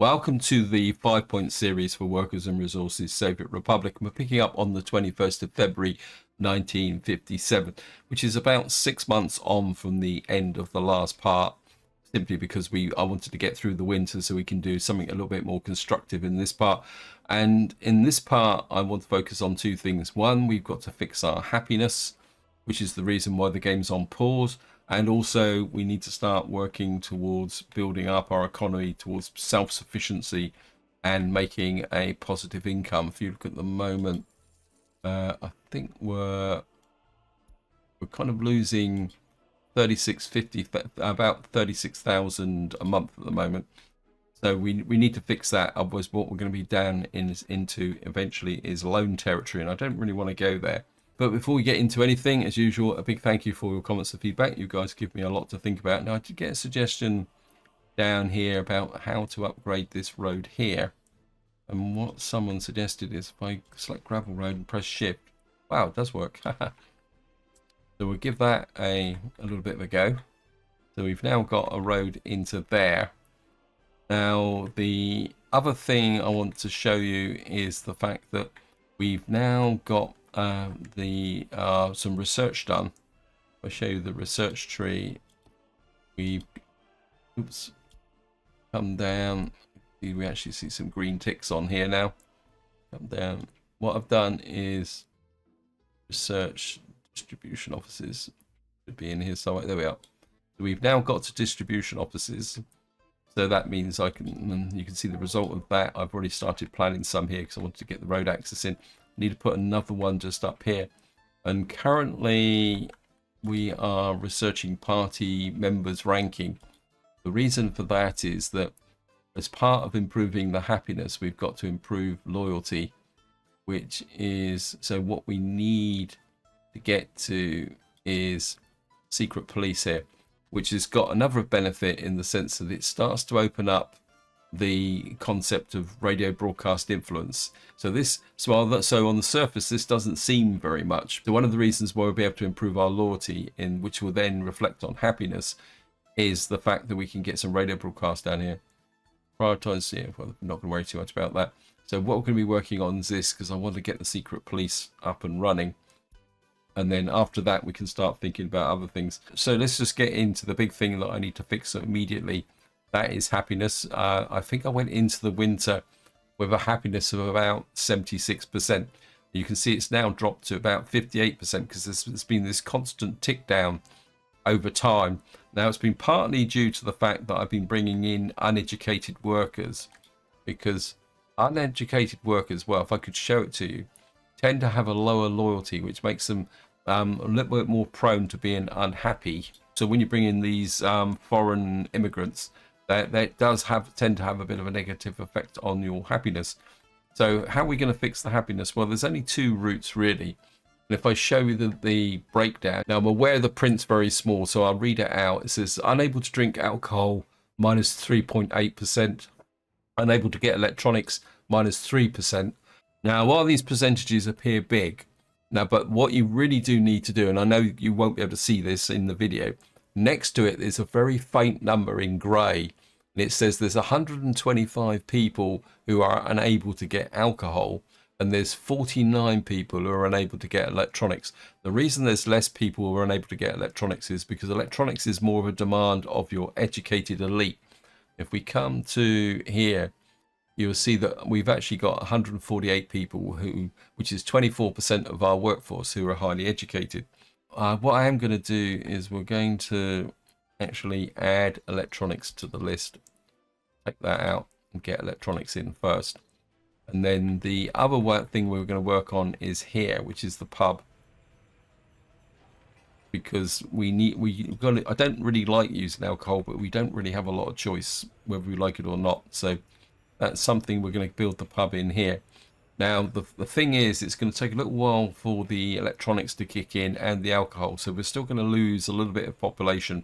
Welcome to the 5-point series for Workers and Resources Soviet Republic. We're picking up on the 21st of February 1957, which is about 6 months on from the end of the last part, simply because I wanted to get through the winter so we can do something a little bit more constructive in this part. And in this part, I want to focus on two things. One, we've got to fix our happiness, which is the reason why the game's on pause. And also we need to start working towards building up our economy towards self-sufficiency and making a positive income. If you look at the moment, I think we're kind of losing 3650, about 36,000 a month at the moment. So we need to fix that. Otherwise, what we're going to be down into eventually is loan territory, and I don't really want to go there. But before we get into anything, as usual, a big thank you for your comments and feedback. You guys give me a lot to think about. Now, I did get a suggestion down here about how to upgrade this road here. And what someone suggested is if I select gravel road and press shift. Wow, it does work. So we'll give that a little bit of a go. So we've now got a road into there. Now, the other thing I want to show you is the fact that we've now got some research done. I'll show you the research tree. We come down. We actually see some green ticks on here now. Come down. What I've done is research distribution offices. Should be in here somewhere. There we are. So we've now got to distribution offices. So that means you can see the result of that. I've already started planning some here because I wanted to get the road access in. Need to put another one just up here, and currently we are researching party members ranking. The reason for that is that as part of improving the happiness, we've got to improve loyalty, which is, so what we need to get to is secret police here, which has got another benefit in the sense that it starts to open up the concept of radio broadcast influence. So on the surface, this doesn't seem very much. So one of the reasons why we'll be able to improve our loyalty, in which will then reflect on happiness, is the fact that we can get some radio broadcast down here. Prioritize, yeah, well, I'm not going to worry too much about that. So what we're going to be working on is this, because I want to get the secret police up and running. And then after that, we can start thinking about other things. So let's just get into the big thing that I need to fix immediately. That is happiness. I think I went into the winter with a happiness of about 76%. You can see it's now dropped to about 58% because there's been this constant tick down over time. Now, it's been partly due to the fact that I've been bringing in uneducated workers, because uneducated workers, well, if I could show it to you, tend to have a lower loyalty, which makes them a little bit more prone to being unhappy. So when you bring in these foreign immigrants, that does tend to have a bit of a negative effect on your happiness. So how are we going to fix the happiness? Well, there's only two routes really. And if I show you the breakdown, now I'm aware the print's very small, so I'll read it out. It says unable to drink alcohol minus 3.8%, unable to get electronics minus 3%. Now, while these percentages appear big, but what you really do need to do, and I know you won't be able to see this in the video, next to it is a very faint number in grey, and it says there's 125 people who are unable to get alcohol, and there's 49 people who are unable to get electronics. The reason there's less people who are unable to get electronics is because electronics is more of a demand of your educated elite. If we come to here, you'll see that we've actually got 148 people which is 24% of our workforce, who are highly educated. What I am going to do is we're going to actually add electronics to the list. Take that out and get electronics in first. And then the other thing we're going to work on is here, which is the pub. Because I don't really like using alcohol, but we don't really have a lot of choice whether we like it or not. So that's something we're going to build the pub in here. Now, the thing is, it's going to take a little while for the electronics to kick in and the alcohol. So we're still going to lose a little bit of population.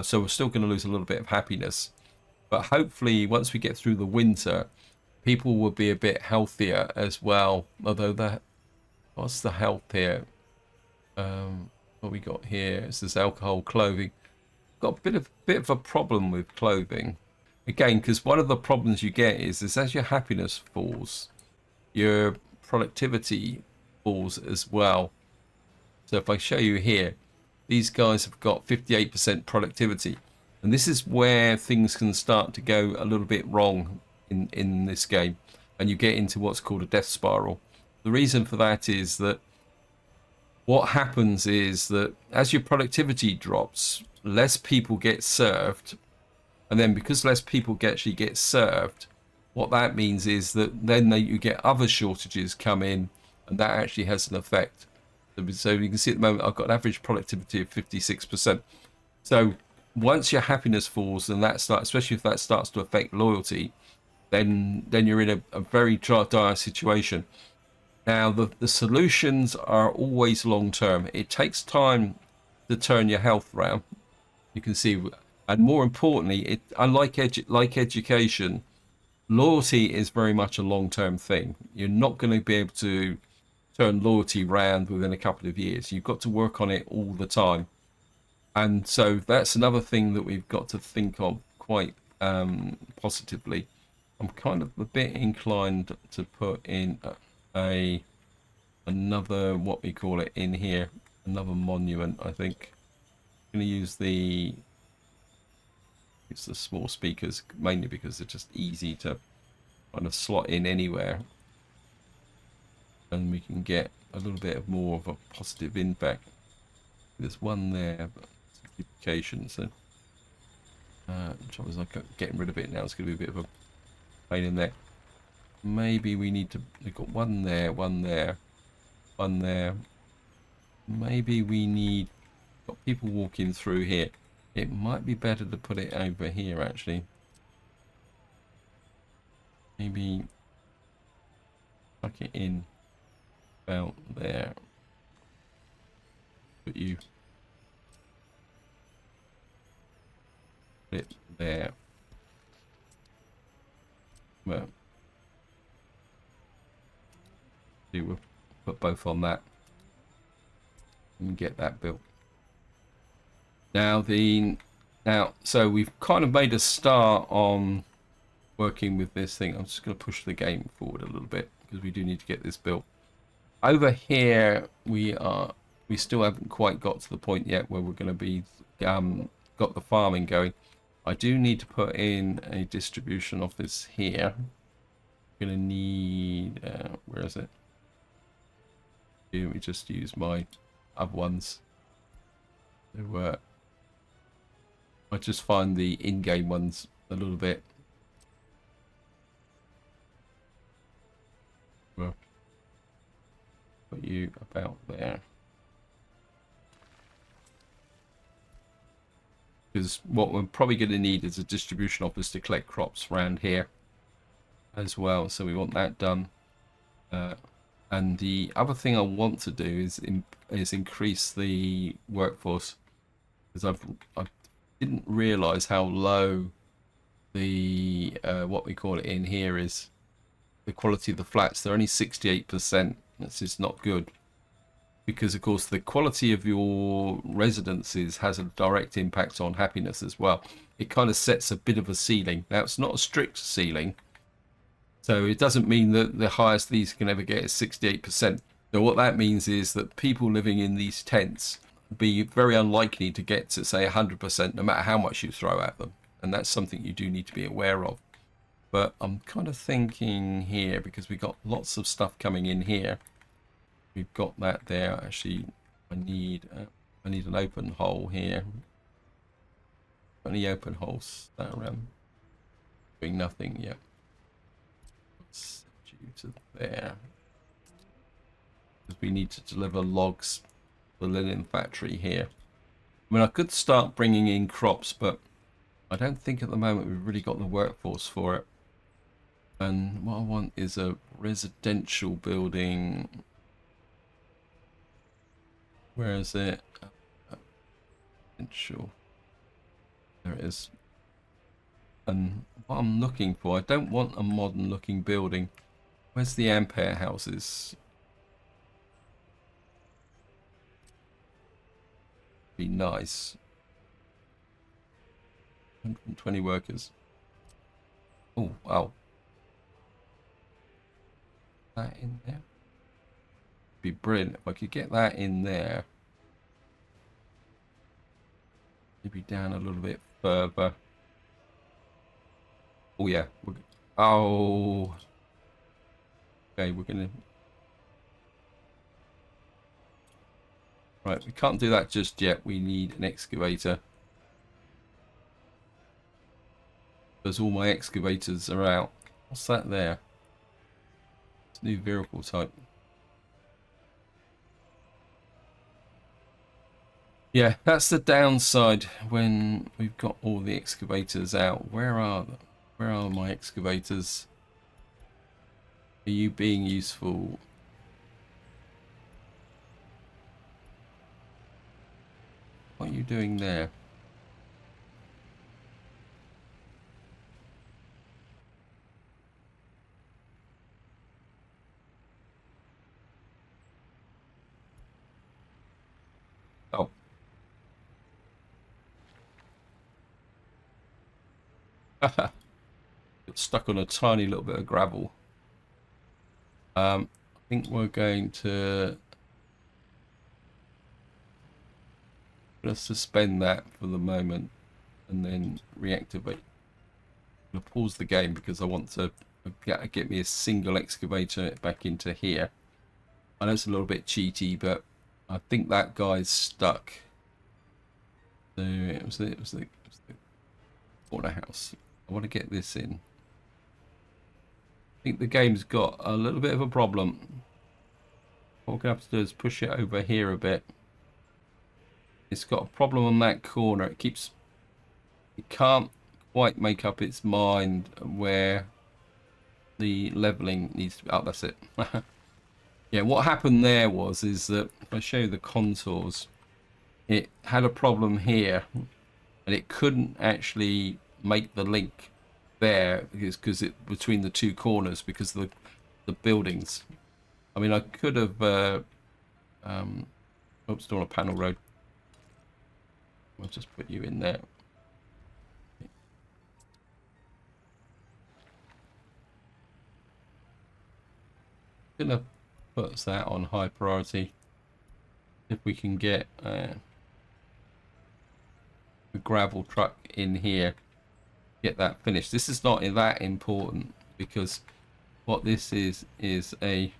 So we're still going to lose a little bit of happiness. But hopefully, once we get through the winter, people will be a bit healthier as well. Although what's the health here? What we got here is this alcohol, clothing. Got a bit of a problem with clothing. again, because one of the problems you get is as your happiness falls, your productivity falls as well. So if I show you here, these guys have got 58% productivity. And this is where things can start to go a little bit wrong in this game. And you get into what's called a death spiral. The reason for that is that what happens is that as your productivity drops, less people get served. And then because less people actually get served, what that means is that then you get other shortages come in, and that actually has an effect. So you can see at the moment I've got an average productivity of 56%. So once your happiness falls, and that starts, especially if that starts to affect loyalty, then you're in a very dire situation. Now the solutions are always long term. It takes time to turn your health around. You can see, and more importantly, unlike education, loyalty is very much a long term thing. You're not going to be able to turn loyalty around within a couple of years. You've got to work on it all the time. And so that's another thing that we've got to think of quite positively. I'm kind of a bit inclined to put in another, what we call it in here, another monument. I think I'm going to use the small speakers mainly because they're just easy to kind of slot in anywhere, and we can get a little bit of more of a positive impact. There's one there, but duplication. So trouble is, getting rid of it now. It's going to be a bit of a pain in there. Maybe we need to. We've got one there, one there, one there. Maybe we need. Got people walking through here. It might be better to put it over here actually. Maybe tuck it in about there. Put you. Put it there. Well, we'll put both on that and get that built. Now, so we've kind of made a start on working with this thing. I'm just going to push the game forward a little bit because we do need to get this built. Over here, we still haven't quite got to the point yet where we're going to be got the farming going. I do need to put in a distribution office here. I'm going to need where is it? Let me just use my other ones. So, I just find the in-game ones a little bit. Well, put you about there. Because what we're probably going to need is a distribution office to collect crops around here as well. So we want that done. And the other thing I want to do is increase the workforce, because I didn't realize how low the what we call it in here is. The quality of the flats. They're only 68%. That's just not good, because of course the quality of your residences has a direct impact on happiness as well. It kind of sets a bit of a ceiling. Now it's not a strict ceiling, so it doesn't mean that the highest these can ever get is 68%. So what that means is that people living in these tents be very unlikely to get to say 100% no matter how much you throw at them, and that's something you do need to be aware of. But I'm kind of thinking here, because we've got lots of stuff coming in here. We've got that there. Actually, I need an open hole here. Any open holes that around? Doing nothing yet. Let's set you to there. Because we need to deliver logs for the linen factory here. I mean, I could start bringing in crops, but I don't think at the moment we've really got the workforce for it. And what I want is a residential building. Where is it? Residential. There it is. And what I'm looking for, I don't want a modern looking building. Where's the Ampere houses? Be nice. 120 workers. Oh, wow. That in there. Be brilliant if I could get that in there. Maybe down a little bit further. Oh, yeah. Oh. Okay, we're going to... Right, we can't do that just yet. We need an excavator. Because all my excavators are out. What's that there? It's a new vehicle type. Yeah, that's the downside when we've got all the excavators out. Where are my excavators? Are you being useful? What are you doing there? Oh. Got stuck on a tiny little bit of gravel. I think we're going to just suspend that for the moment and then reactivate. I'm going to pause the game because I want to get me a single excavator back into here. I know it's a little bit cheaty, but I think that guy's stuck. So it was the corner house. I want to get this in. I think the game's got a little bit of a problem. What we're going to have to do is push it over here a bit. It's got a problem on that corner. It can't quite make up its mind where the leveling needs to be. Oh, that's it. Yeah, what happened there is that if I show you the contours, it had a problem here and it couldn't actually make the link there because it between the two corners because of the buildings. I mean, I could have oops, still on a panel road. I'll just put you in there. Gonna put that on high priority. If we can get the gravel truck in here, get that finished. This is not that important because what this is a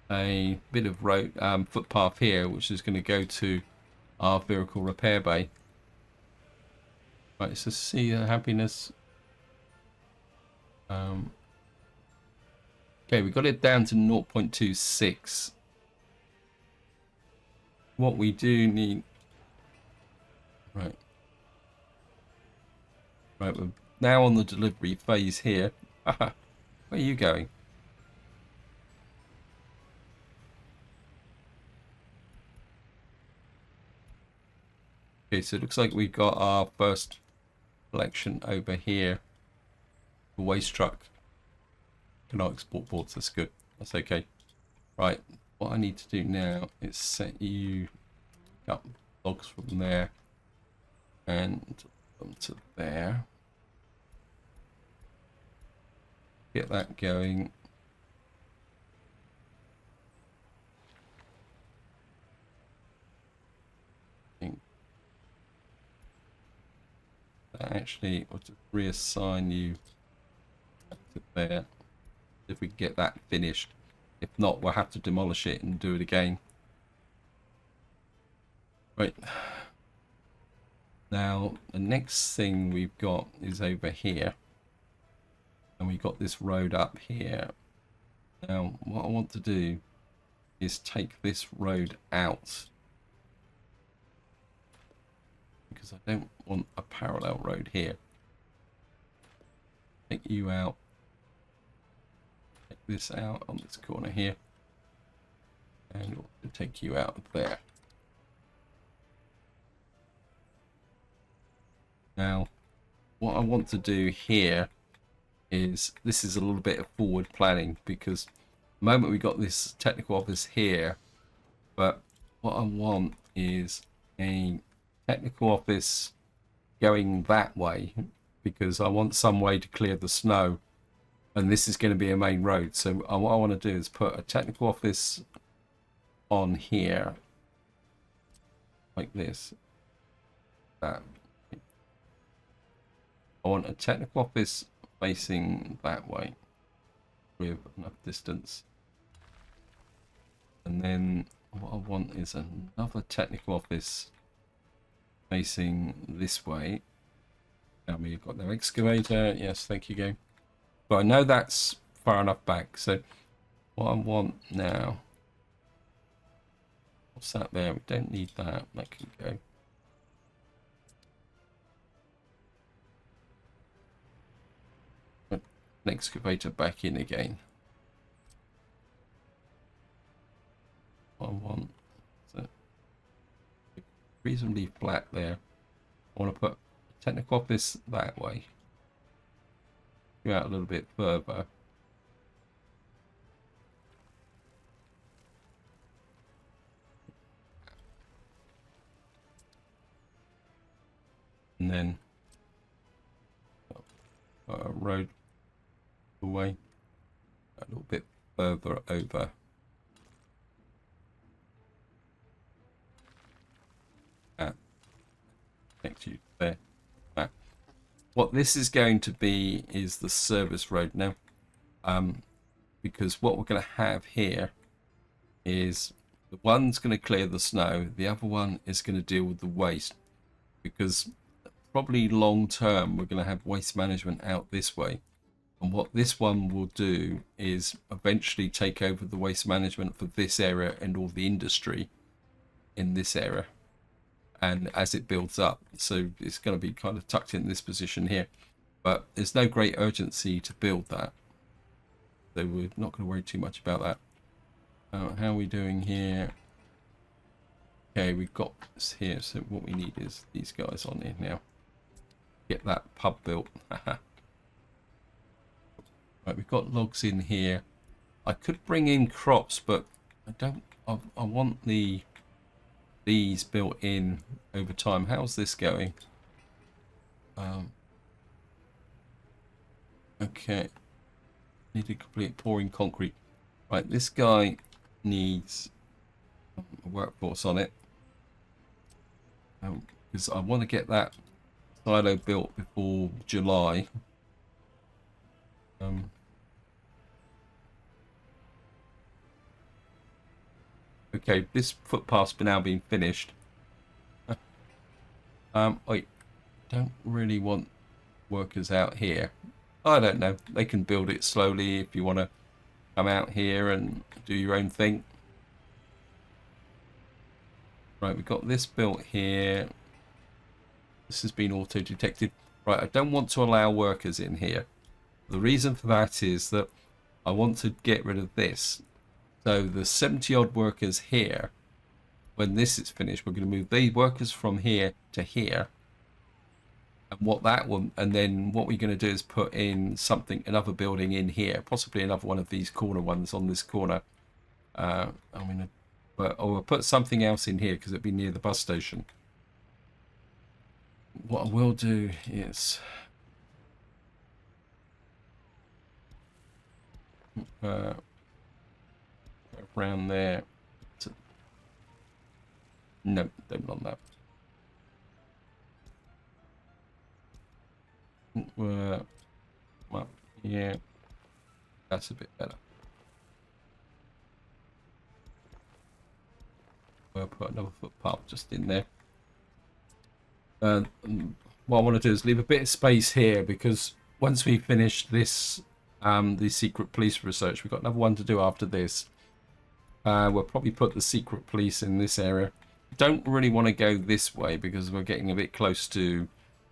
bit of road footpath here, which is going to go to our vehicle repair bay. Right, so see the happiness. Okay, we got it down to 0.26. What we do need, right, we're now on the delivery phase here. Where are you going? Okay, so it looks like we've got our first collection over here. The waste truck. Cannot export boards, that's good. That's okay. Right, what I need to do now is set you up logs from there and them to there. Get that going. Actually, we'll just reassign you to there if we can get that finished. If not, we'll have to demolish it and do it again. Right. Now, the next thing we've got is over here. And we've got this road up here. Now, what I want to do is take this road out. Because I don't want a parallel road here. Take you out. Take this out on this corner here. And we'll take you out there. Now, what I want to do here is, this is a little bit of forward planning because the moment we got this technical office here, but what I want is a technical office going that way because I want some way to clear the snow, and this is going to be a main road. So what I want to do is put a technical office on here like this. That I want a technical office facing that way with enough distance, and then what I want is another technical office facing this way. Tell me you've got no excavator. Yes, thank you, game. But I know that's far enough back. So what I want now, what's that there? We don't need that. That can go. An excavator back in again. What I want is reasonably flat there. I want to put a technical office that way. Go out a little bit further. And then a road away a little bit further over. Next to you there. What this is going to be is the service road now, because what we're going to have here is the one's going to clear the snow, the other one is going to deal with the waste, because probably long term we're going to have waste management out this way, and what this one will do is eventually take over the waste management for this area and all the industry in this area, and as it builds up, so it's going to be kind of tucked in this position here, but there's no great urgency to build that, so we're not going to worry too much about that. How are we doing here? Okay, we've got this here, so what we need is these guys on here now. Get that pub built. Right, we've got logs in here. I could bring in crops, but I don't. I want these built in over time. How's this going? Okay, need to complete pouring concrete. Right, this guy needs a workforce on it, because I want to get that silo built before July. Okay, this footpath's now been finished. I don't really want workers out here. I don't know. They can build it slowly if you want to come out here and do your own thing. Right, we've got this built here. This has been auto-detected. Right, I don't want to allow workers in here. The reason for that is that I want to get rid of this. So the 70 odd workers here, when this is finished, we're going to move the workers from here to here. And what that one, and then what we're going to do is put in something, another building in here, possibly another one of these corner ones on this corner. I'm going to, or we'll put something else in here because it'll be near the bus station. What I will do is around there. No, don't want that. Up here. That's a bit better. We'll put another footpath just in there. What I want to do is leave a bit of space here, because once we finish this, the secret police research, we've got another one to do after this. We'll probably put the secret police in this area. Don't really want to go this way because we're getting a bit close to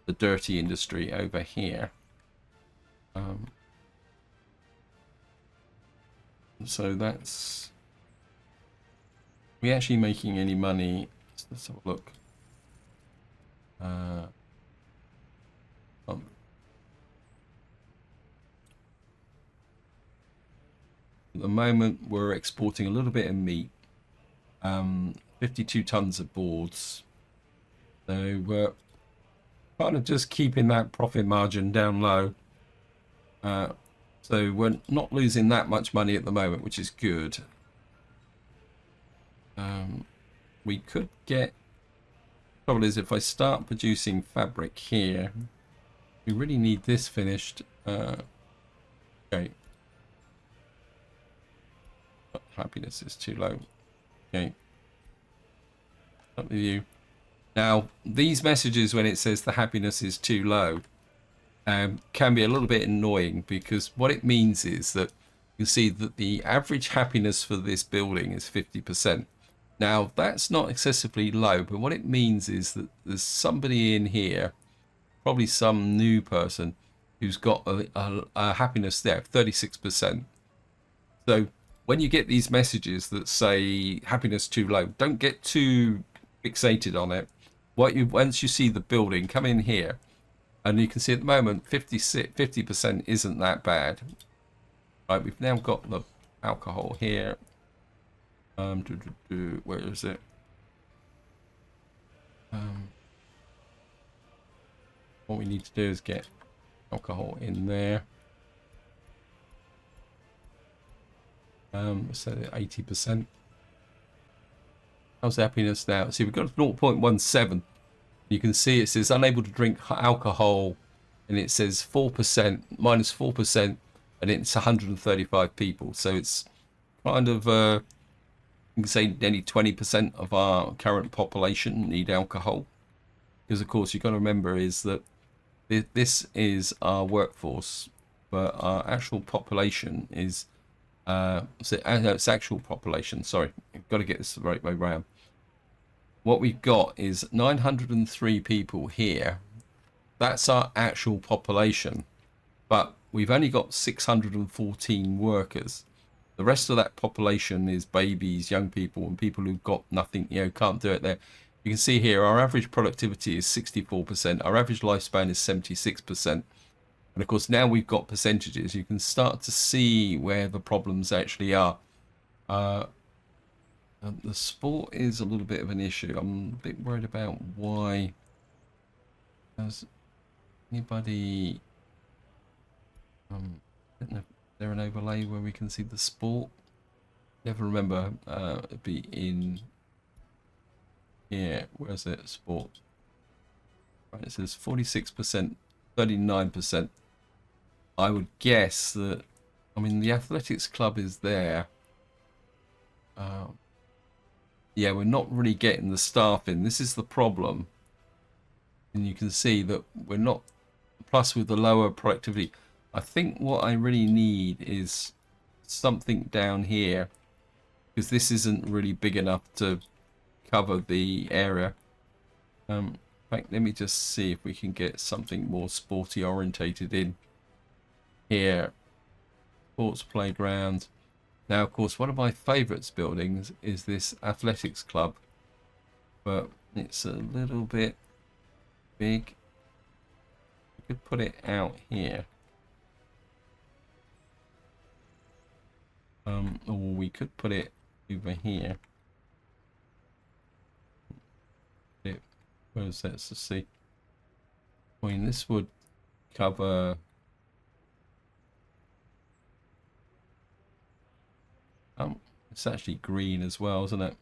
the dirty industry over here. So that's... Are we actually making any money? Let's have a look. At the moment, we're exporting a little bit of meat. 52 tons of boards. So kind of just keeping that profit margin down low. So we're not losing that much money at the moment, which is good. We could get... Trouble is, if I start producing fabric here, we really need this finished. Okay. But happiness is too low. Okay. Up with you. Now, these messages, when it says the happiness is too low, can be a little bit annoying, because what it means is that you see that the average happiness for this building is 50%. Now, that's not excessively low, but what it means is that there's somebody in here, probably some new person, who's got a happiness there, 36%. So when you get these messages that say happiness too low, don't get too fixated on it. Once you see the building, come in here, and you can see at the moment 50% isn't that bad. Right, we've now got the alcohol here. Where is it? What we need to do is get alcohol in there. So 80%. How's happiness now? See, we've got 0.17. You can see it says unable to drink alcohol, and it says 4%, minus 4%, and it's 135 people. So it's kind of, you can say nearly 20% of our current population need alcohol. Because, of course, you've got to remember is that this is our workforce, but our actual population is, it's actual population, sorry, I've got to get this the right way around. What we've got is 903 people here. That's our actual population, but we've only got 614 workers. The rest of that population is babies, young people, and people who've got nothing, can't do it there. You can see here our average productivity is 64%, our average lifespan is 76%. And of course, now we've got percentages, you can start to see where the problems actually are. The sport is a little bit of an issue. I'm a bit worried about why. Has anybody... I don't know if there's an overlay where we can see the sport. Never remember it'd be in... Yeah, where's it? Sport. Right, it says 46%, 39%. I would guess that... I mean, the athletics club is there. Yeah, we're not really getting the staff in. This is the problem. And you can see that we're not... Plus, with the lower productivity, I think what I really need is something down here, because this isn't really big enough to cover the area. In fact, let me just see if we can get something more sporty orientated in here. Sports playground. Now, of course, one of my favourites buildings is this athletics club, but it's a little bit big. We could put it out here. Or we could put it over here. Where's that? Let's see. I mean, this would cover... it's actually green as well, isn't it?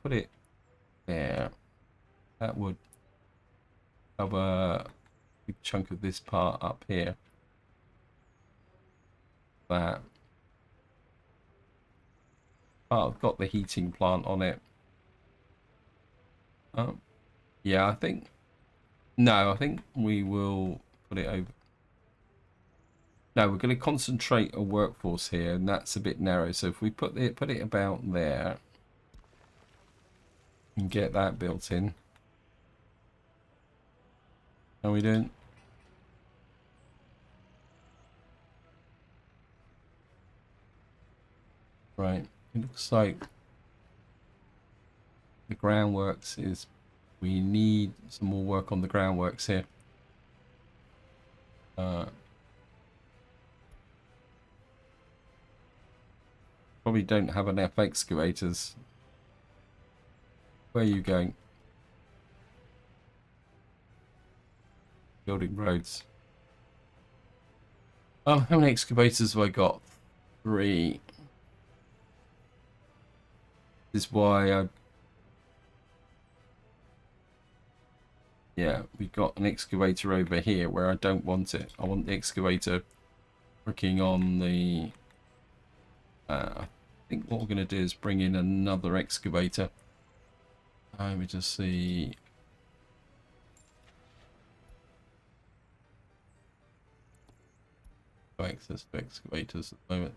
Put it there. That would cover a big chunk of this part up here. That. Oh, I've got the heating plant on it. Yeah, I think... No, I think we will put it over... No, we're going to concentrate a workforce here, and that's a bit narrow. So if we put it about there and get that built in. How are we doing? Right, it looks like the groundworks is... We need some more work on the groundworks here. Probably don't have enough excavators. Where are you going? building roads. Oh, how many excavators have I got? 3. This is why I... Yeah, we got an excavator over here where I don't want it. I want the excavator working on the... I think what we're going to do is bring in another excavator. Let me just see... access to excavators at the moment.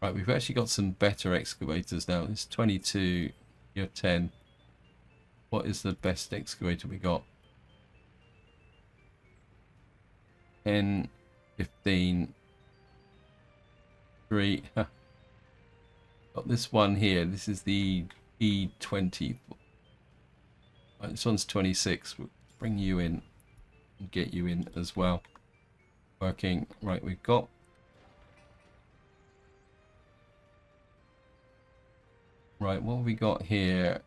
Right, we've actually got some better excavators now. It's 22, you have 10. What is the best excavator we got? 10, 15, 3. Got this one here. This is the E20. Right, this one's 26. We'll bring you in and get you in as well. Working. Right, we've got... Right, what have we got here?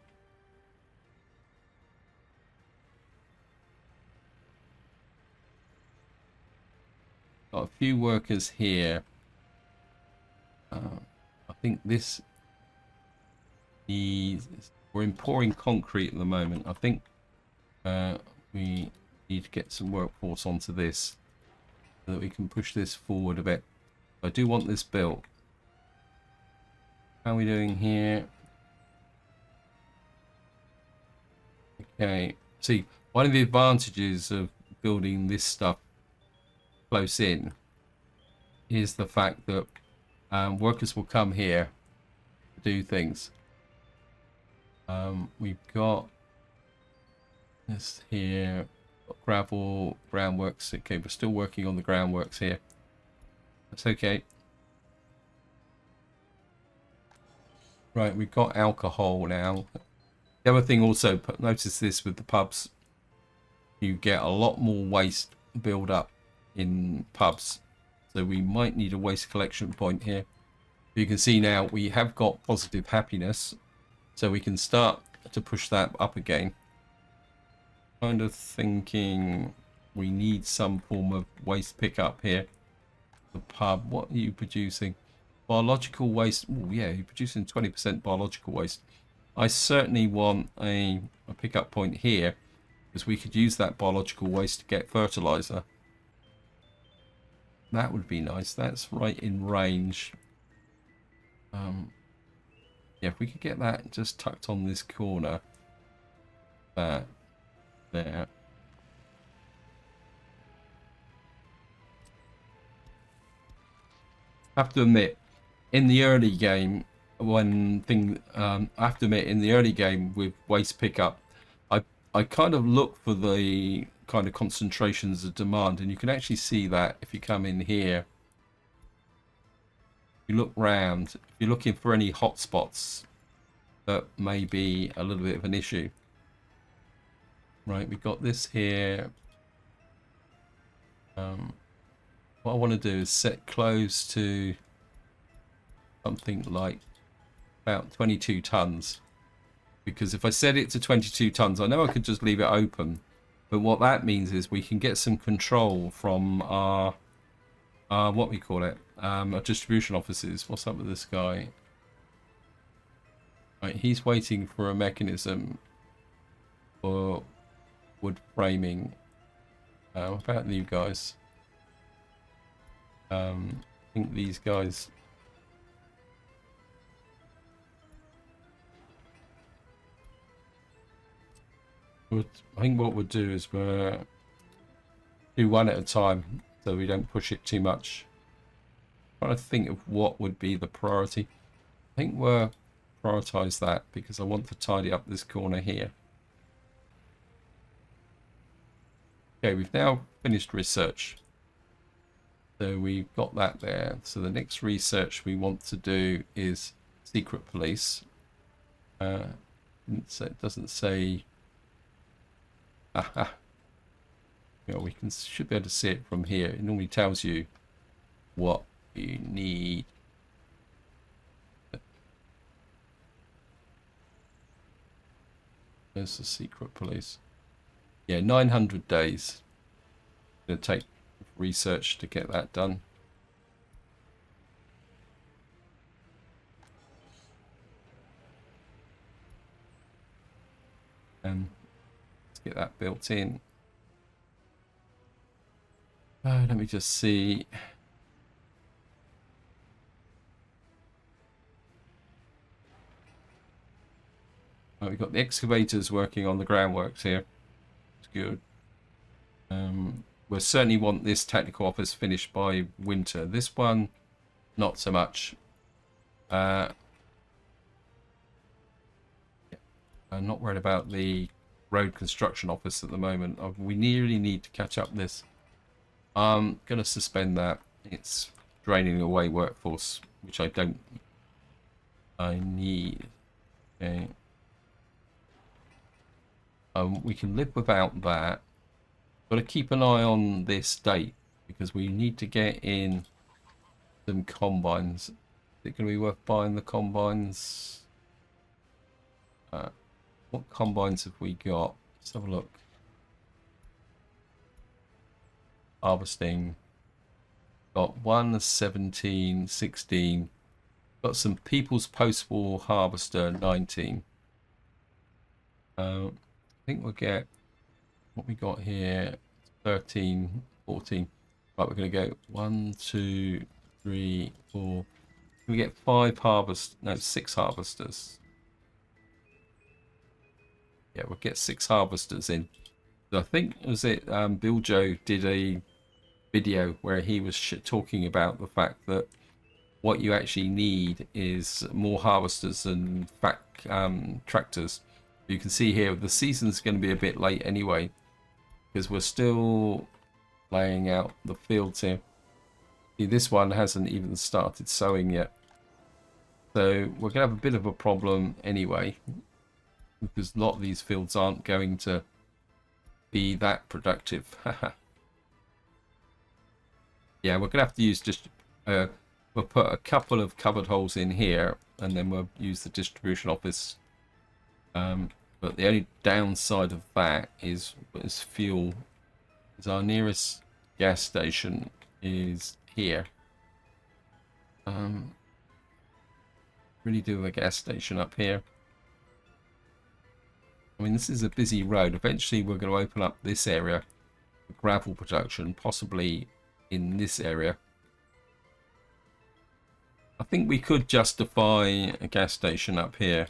Got a few workers here. I think this is... We're pouring concrete at the moment. I think we need to get some workforce onto this so that we can push this forward a bit. I do want this built. How are we doing here? Okay. See, one of the advantages of building this stuff close in is the fact that workers will come here to do things. We've got this here, got gravel, groundworks. Okay, we're still working on the groundworks here. That's okay. Right, we've got alcohol now. The other thing also, notice this with the pubs, you get a lot more waste build up in pubs. So we might need a waste collection point here. You can see now we have got positive happiness. So we can start to push that up again. Kind of thinking we need some form of waste pickup here. The pub, what are you producing? Biological waste. Oh yeah, you're producing 20% biological waste. I certainly want a pickup point here because we could use that biological waste to get fertilizer. That would be nice. That's right in range. Yeah, if we could get that just tucked on this corner. That. There. I have to admit, in the early game, I have to admit, in the early game with waste pickup, I kind of look for the kind of concentrations of demand, and you can actually see that if you come in here. You look round, if you're looking for any hotspots that may be a little bit of an issue. Right, we've got this here. What I want to do is set close to something like about 22 tons. Because if I set it to 22 tons, I know I could just leave it open. But what that means is we can get some control from our what we call it, our distribution offices. What's up with this guy? Right, he's waiting for a mechanism for wood framing. What about you guys? I think these guys. I think what we'll do is we'll do one at a time so we don't push it too much. I'm trying to think of what would be the priority. I think we'll prioritize that because I want to tidy up this corner here. Okay, we've now finished research. So we've got that there. So the next research we want to do is secret police. It doesn't say. Aha. You know, should be able to see it from here. It normally tells you what you need. There's the secret police. Yeah, 900 days. Gonna take research to get that done. And let's get that built in. Let me just see. Oh, we've got the excavators working on the groundworks here. It's good. We'll certainly want this technical office finished by winter. This one, not so much. I'm not worried about the road construction office at the moment. We really need to catch up this. I'm going to suspend that. It's draining away workforce, which I need. Okay. We can live without that. Got to keep an eye on this date because we need to get in some combines. Is it going to be worth buying the combines? What combines have we got? Let's have a look. Harvesting. Got 1, 17, 16. Got some People's Post-War Harvester 19. I think we'll get what we got here 13, 14. Right, we're going to go 1, 2, 3, 4. We get 6 harvesters. Yeah, we'll get 6 harvesters in. So I think Bill Joe did a video where he was talking about the fact that what you actually need is more harvesters and tractors. You can see here the season's going to be a bit late anyway because we're still laying out the fields here. See, this one hasn't even started sowing yet, so we're going to have a bit of a problem anyway because a lot of these fields aren't going to be that productive. Yeah, we're gonna have to use we'll put a couple of covered holes in here and then we'll use the distribution office, but the only downside of that is fuel, is our nearest gas station is here. Really do a gas station up here. I mean, this is a busy road. Eventually we're going to open up this area for gravel production, possibly in this area. I think we could justify a gas station up here.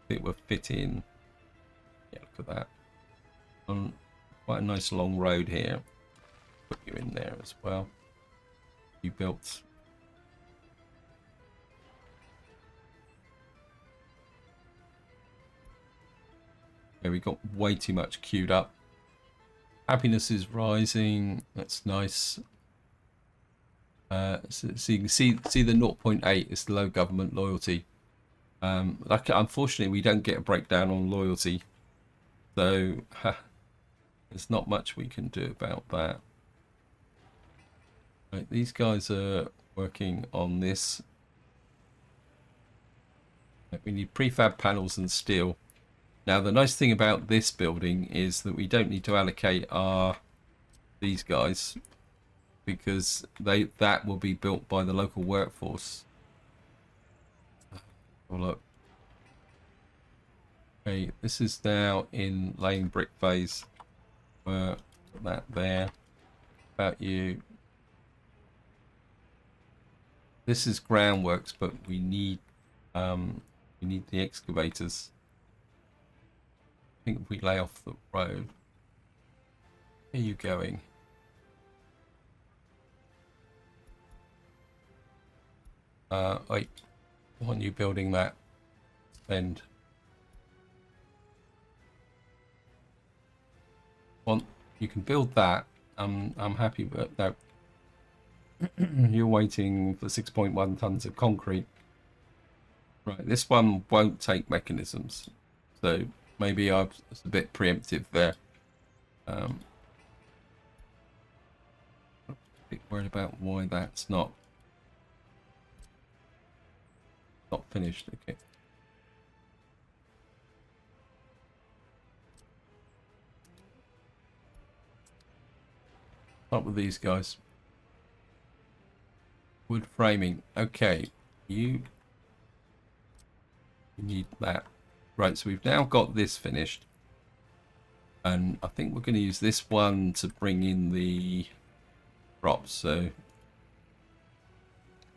It would fit in. Yeah, look at that. Quite a nice long road here. Put you in there as well. You built. Yeah, we got way too much queued up. Happiness is rising. That's nice. So you can see the 0.8 is the low government loyalty. Unfortunately, we don't get a breakdown on loyalty, so there's not much we can do about that. Right, these guys are working on this. We need prefab panels and steel. Now, the nice thing about this building is that we don't need to allocate these guys because that will be built by the local workforce. Oh, look. Okay, this is now in laying brick phase. Put that there. About you. This is groundworks, but we need the excavators. I think if we lay off the road. Where are you going? Wait. Why aren't you building that? Spend. Well, you can build that. I'm happy with that. You're waiting for 6.1 tons of concrete. Right, this one won't take mechanisms, so maybe I was a bit preemptive there. A bit worried about why that's not finished. Okay. Up with these guys. Wood framing. Okay, you need that. Right, so we've now got this finished. And I think we're going to use this one to bring in the props. So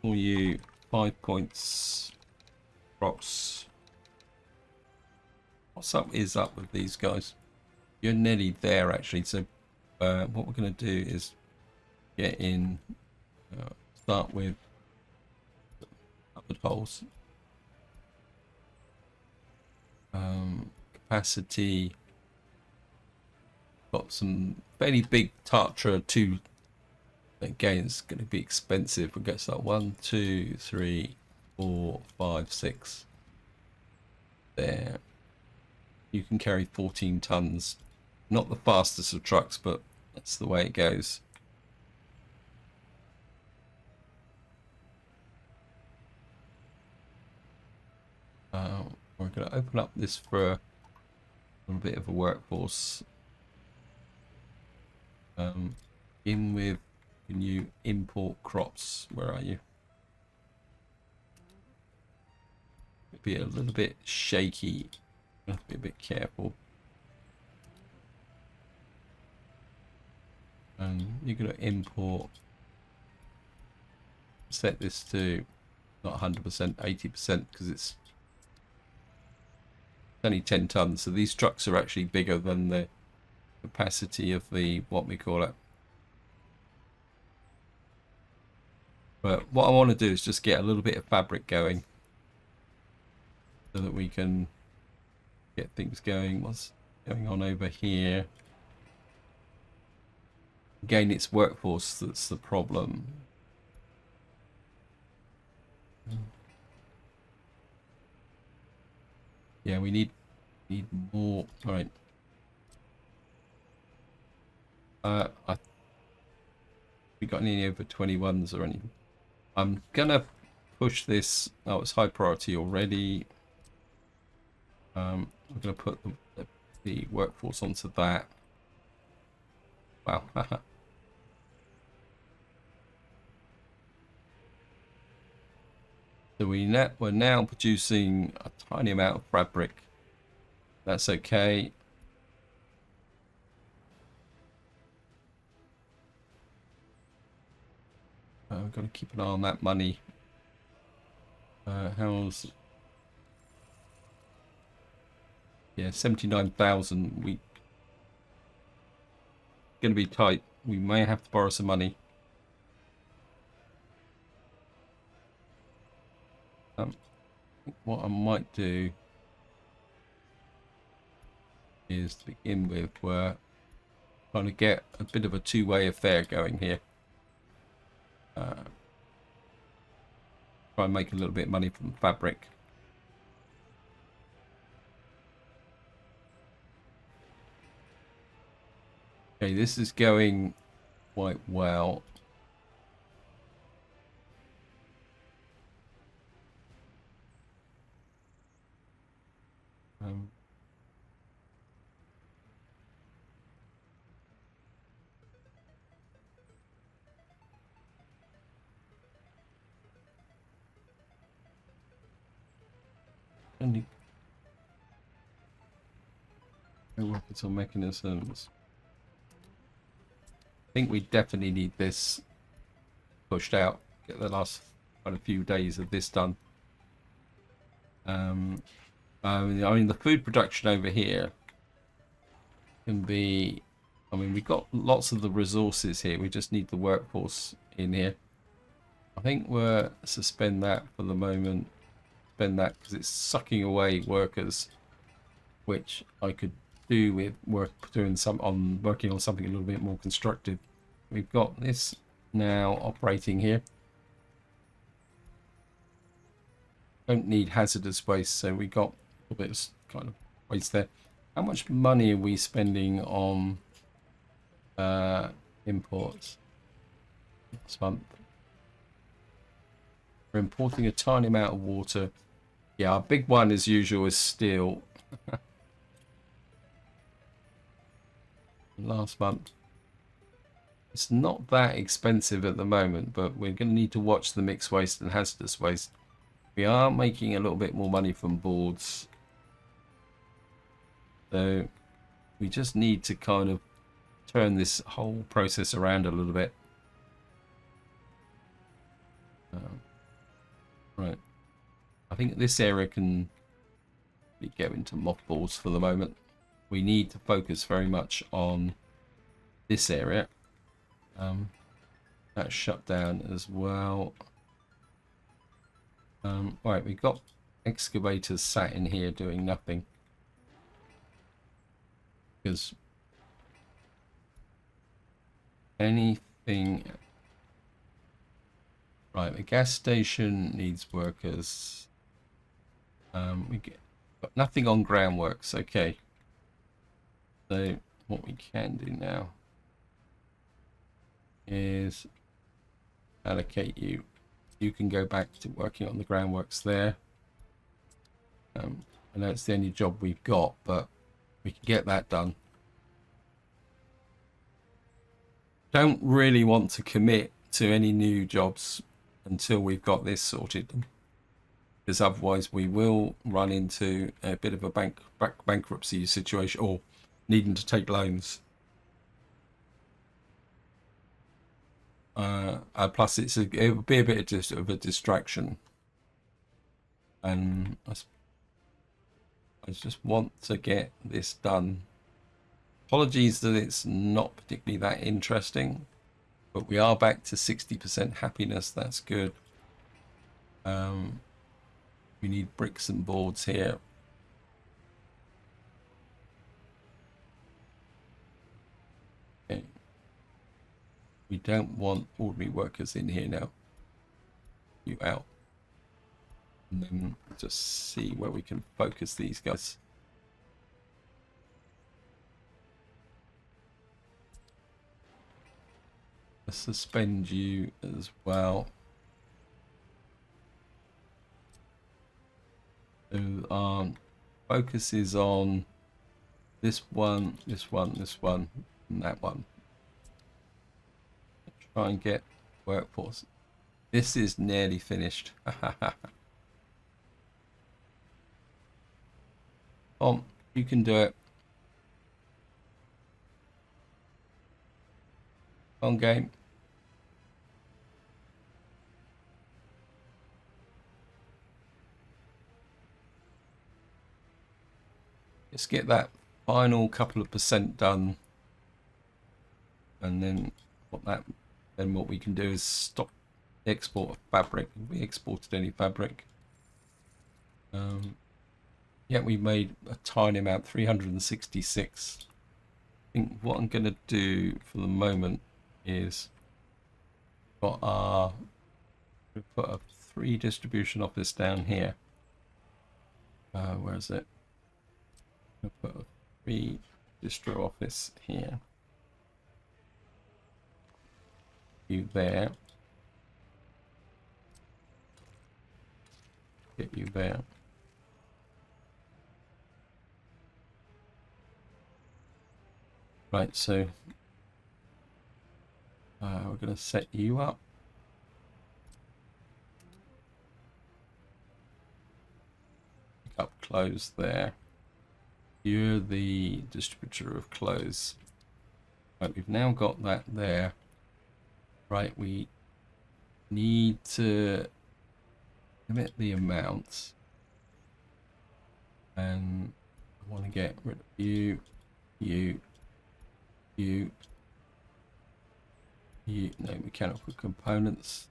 for you, 5 points props. What's up is up with these guys. You're nearly there actually. So what we're going to do is get in, start with upward holes. Capacity. Got some fairly big Tatra 2. Again, it's going to be expensive. We'll get start 1, 2, 3, 4, 5, 6. There. You can carry 14 tons. Not the fastest of trucks, but that's the way it goes. We're going to open up this for a little bit of a workforce. In with, can you import crops? Where are you? It'd be a little bit shaky. Have to be a bit careful. And you're going to import. Set this to not 100%, 80% because it's only 10 tons. So these trucks are actually bigger than the capacity of the, what we call it. But what I want to do is just get a little bit of fabric going so that we can get things going. What's going on over here? Again, it's workforce that's the problem. Yeah, we need more. All right. We got any over 21s or anything? I'm gonna push this. Oh, it's high priority already. I'm gonna put the workforce onto that. Wow. So we're now producing a tiny amount of fabric. That's okay. We've got to keep an eye on that money. How's... Yeah, 79,000. We going to be tight. We may have to borrow some money. What I might do is to begin with, we're trying to get a bit of a two-way affair going here. Try and make a little bit of money from fabric. Okay, this is going quite well. Only weapons or mechanisms. I think we definitely need this pushed out. Get the last quite a few days of this done. I mean, the food production over here can be. I mean, we've got lots of the resources here. We just need the workforce in here. I think we'll suspend that for the moment. Suspend that because it's sucking away workers, which I could do with working on something a little bit more constructive. We've got this now operating here. Don't need hazardous waste, so we got a bit of kind of waste there. How much money are we spending on imports this month? We're importing a tiny amount of water. Yeah, our big one as usual is steel. Last month It's not that expensive at the moment, but we're going to need to watch the mixed waste and hazardous waste. We are making a little bit more money from boards, so we just need to kind of turn this whole process around a little bit. Right, I think this area can be going to mothballs for the moment. We need to focus very much on this area. That's shut down as well. Right, we've got excavators sat in here doing nothing because anything. Right, the gas station needs workers. We got nothing on groundworks. Okay, so what we can do now is allocate you. You can go back to working on the groundworks there. I know it's the only job we've got, but we can get that done. Don't really want to commit to any new jobs until we've got this sorted, because otherwise we will run into a bit of a bankruptcy situation or needing to take loans. Plus it would be a bit of a distraction, and I just want to get this done. Apologies that it's not particularly that interesting, but we are back to 60% happiness. That's good. We need bricks and boards here. Okay. We don't want ordinary workers in here now. You out. And then just see where we can focus these guys. Let's suspend you as well. So our focus is on this one, this one, this one, and that one. Try and get workforce. This is nearly finished. Tom, you can do it. On game. Let's get that final couple of percent done, and then what we can do is stop the export of fabric. Have we exported any fabric? Yeah, we made a tiny amount, 366. I think what I'm going to do for the moment is put a 3 distribution office down here. Where is it? I'm going to put a 3 distro office here. You there. Get you there. Right, so we're going to set you up. Pick up clothes there. You're the distributor of clothes. Right, we've now got that there. Right, we need to limit the amounts. And I want to get rid of you, no mechanical components,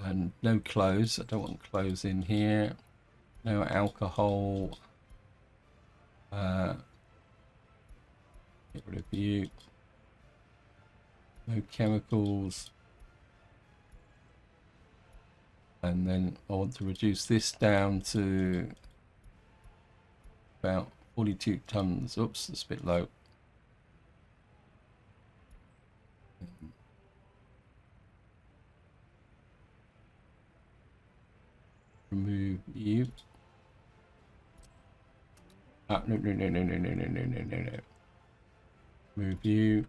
and no clothes. I don't want clothes in here. No alcohol. Get rid of you. No chemicals. And then I want to reduce this down to about 42 tons. Oops, that's a bit low. Remove you. No. Move you.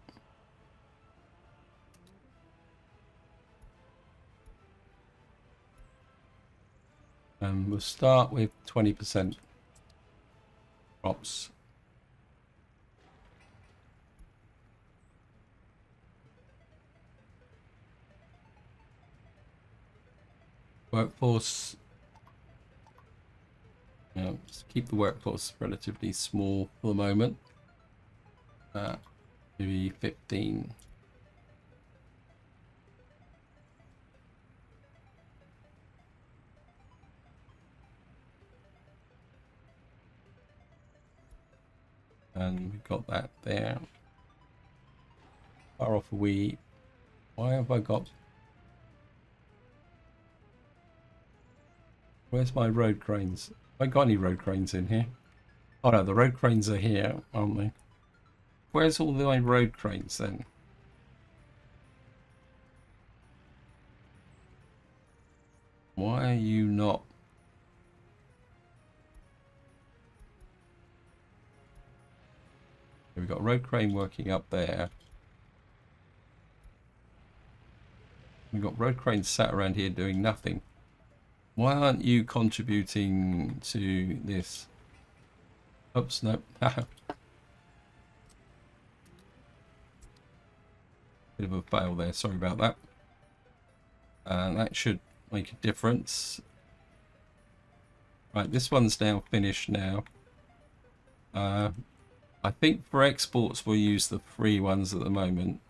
And we'll start with 20% crops. Workforce. Let's keep the workforce relatively small for the moment. Maybe 15. And we've got that there. Far off are we? Why have I got... Where's my road cranes? Have I got any road cranes in here? Oh no, the road cranes are here, aren't they? Where's all my road cranes then? Why are you not? We've got a road crane working up there. We've got road cranes sat around here doing nothing. Why aren't you contributing to this? Oops, no. Bit of a fail there, sorry about that. That should make a difference. Right, this one's now finished now. I think for exports we'll use the free ones at the moment.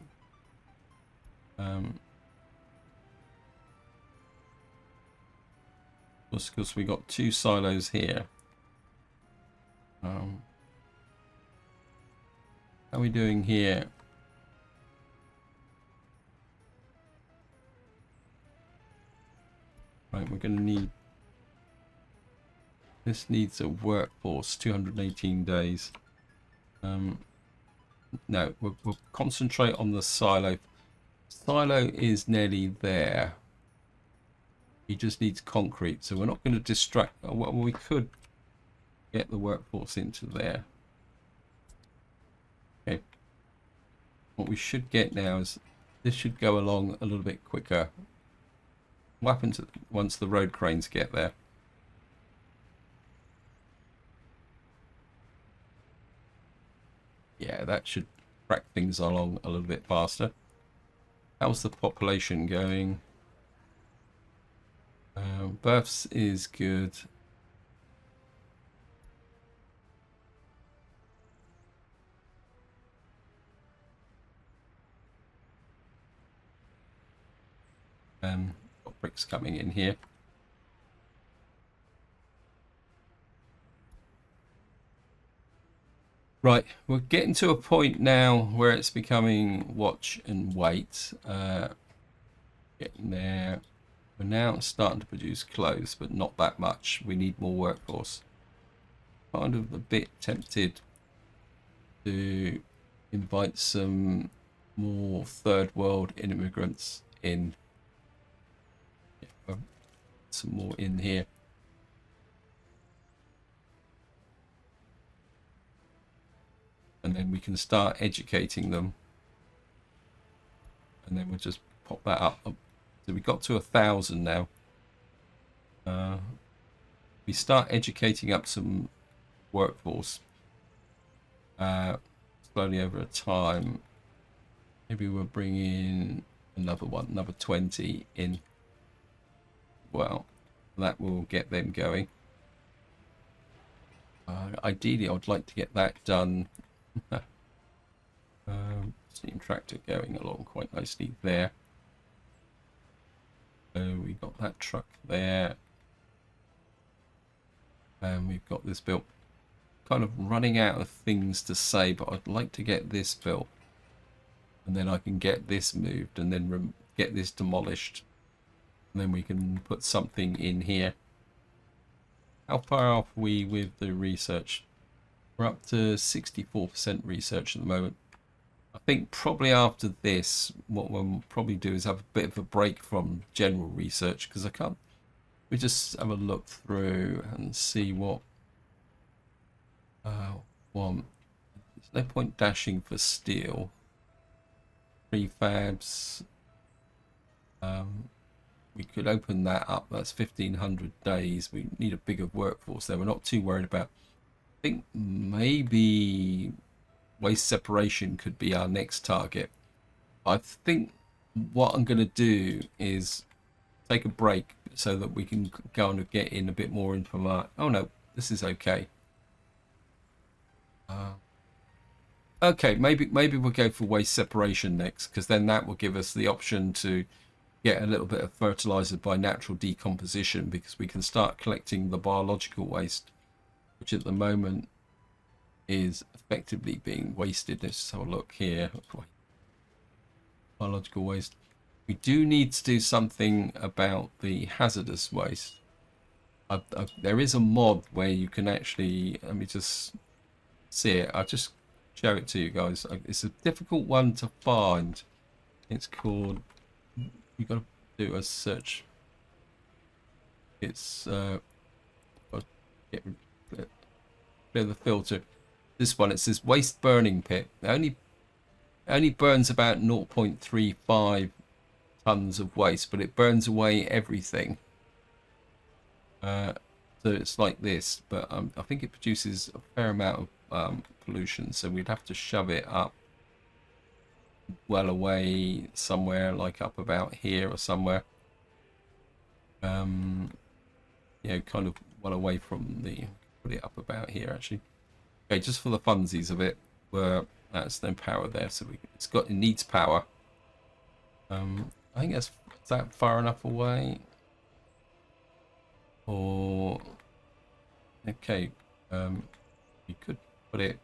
Just because we got 2 silos here. How are we doing here? Right, we're going to need... This needs a workforce, 218 days. No, we'll concentrate on the silo. Silo is nearly there. He just needs concrete, so we're not going to distract. Well, we could get the workforce into there. Okay. What we should get now is this should go along a little bit quicker. What happens once the road cranes get there? Yeah, that should track things along a little bit faster. How's the population going? Births is good. Got bricks coming in here. Right, we're getting to a point now where it's becoming watch and wait. Getting there. We're now starting to produce clothes, but not that much. We need more workforce. Kind of a bit tempted to invite some more third world immigrants in. Yeah, some more in here. And then we can start educating them. And then we'll just pop that up. So we got to 1,000 now. We start educating up some workforce slowly over a time. Maybe we'll bring in another one, another 20 in. Well, that will get them going. Ideally, I would like to get that done. Steam tractor going along quite nicely there. So we got that truck there. And we've got this built. Kind of running out of things to say, but I'd like to get this built. And then I can get this moved and then get this demolished. And then we can put something in here. How far off are we with the research? We're up to 64% research at the moment. I think probably after this, what we'll probably do is have a bit of a break from general research, because I can't. We just have a look through and see what want. There's no point dashing for steel. Prefabs. we could open that up. That's 1,500 days. We need a bigger workforce there. We're not too worried about. I think maybe waste separation could be our next target. I think what I'm going to do is take a break so that we can go and get in a bit more info. Oh no, this is okay. Okay, maybe we'll go for waste separation next, because then that will give us the option to get a little bit of fertilizer by natural decomposition, because we can start collecting the biological waste, which at the moment is effectively being wasted. Let's just have a look here. Biological waste. We do need to do something about the hazardous waste. There is a mod where you can actually, let me just see it. I'll just show it to you guys. It's a difficult one to find. It's called, you've got to do a search. It's clear the filter. This one, it says waste burning pit. It only burns about 0.35 tons of waste, but it burns away everything. So it's like this, but I think it produces a fair amount of pollution, so we'd have to shove it up well away somewhere, like up about here or somewhere. Yeah, kind of well away from the, put it up about here actually. Okay, just for the funsies of it, where there's no power there, so it needs power. I think is that far enough away? Or okay, you could put it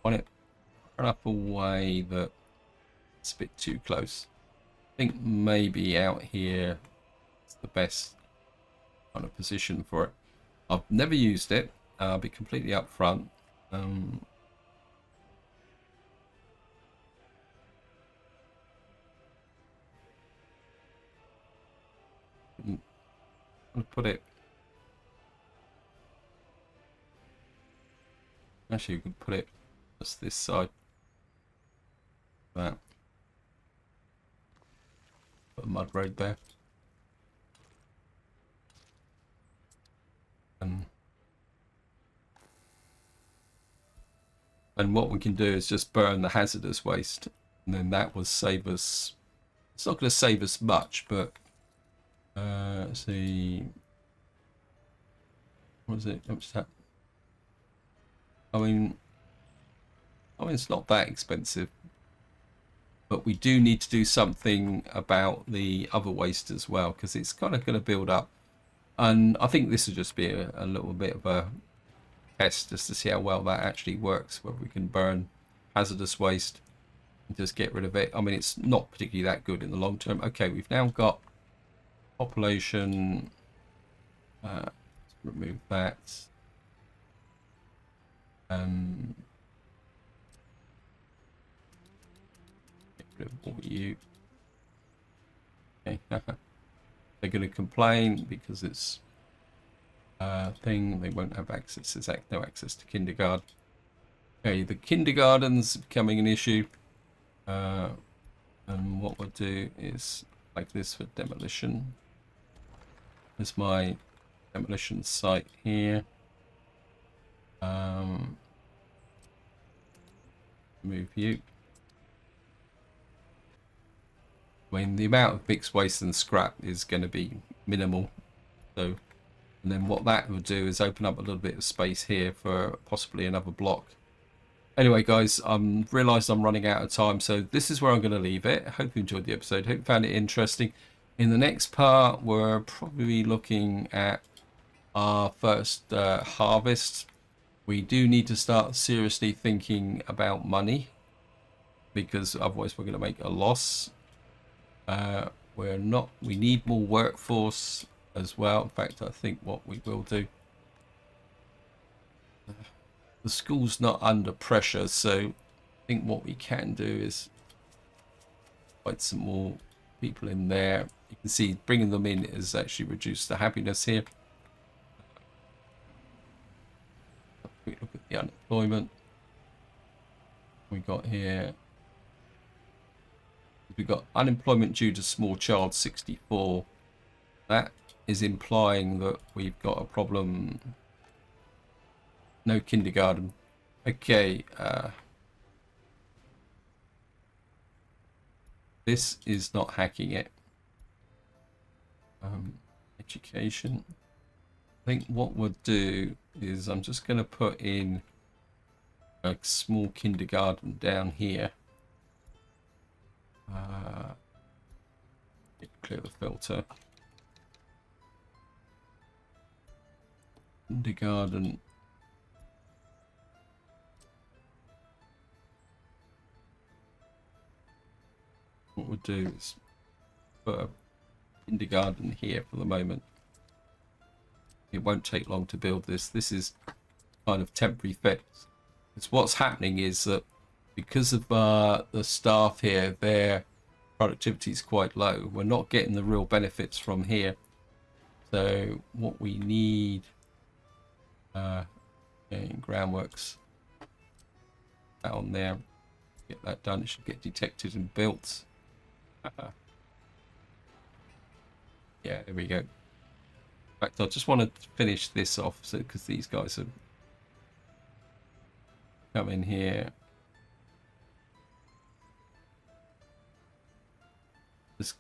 on it far enough away that it's a bit too close. I think maybe out here is the best kind of position for it. I've never used it. I'll be completely upfront. I'll put it. Actually, you can put it just this side. That. Put a mud road there. And what we can do is just burn the hazardous waste, and then that will save us. It's not going to save us much, but let's see. What is it? What's that? I mean, it's not that expensive, but we do need to do something about the other waste as well, because it's kind of going to build up. And I think this will just be a little bit of a test just to see how well that actually works, whether we can burn hazardous waste and just get rid of it. I mean, it's not particularly that good in the long term. Okay, we've now got population. Let's remove that. Get rid of all you. Okay. They're going to complain because it's thing. They won't have access. There's no access to kindergarten. Okay, the kindergarten's becoming an issue. And what we'll do is like this for demolition. There's my demolition site here. Move you. I mean, the amount of mixed waste and scrap is going to be minimal. So, and then what that will do is open up a little bit of space here for possibly another block. Anyway, guys, realised I'm running out of time, so this is where I'm going to leave it. I hope you enjoyed the episode. Hope you found it interesting. In the next part, we're probably looking at our first harvest. We do need to start seriously thinking about money, because otherwise we're going to make a loss. We need more workforce as well. In fact, I think what we will do, the school's not under pressure, so I think what we can do is find some more people in there. You can see bringing them in has actually reduced the happiness here. Quick look at the unemployment we got here. We've got unemployment due to small child 64. That is implying that we've got a problem. No kindergarten. Okay. This is not hacking it. Education. I think what we'll do is I'm just going to put in a small kindergarten down here. Clear the filter. Kindergarten. What we'll do is put a kindergarten here for the moment. It won't take long to build this. This is kind of temporary fix. It's what's happening is that because of the staff here, their productivity is quite low. We're not getting the real benefits from here. So what we need in groundworks, that on there, get that done. It should get detected and built. Yeah, there we go. In fact, I just want to finish this off, so because these guys have come in here. Just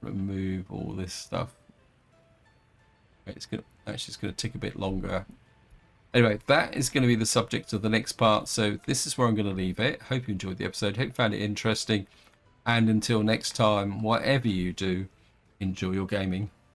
remove all this stuff. Okay, it's gonna actually it's gonna take a bit longer. Anyway, that is going to be the subject of the next part. So this is where I'm going to leave it. Hope you enjoyed the episode. Hope you found it interesting. And until next time, whatever you do, enjoy your gaming.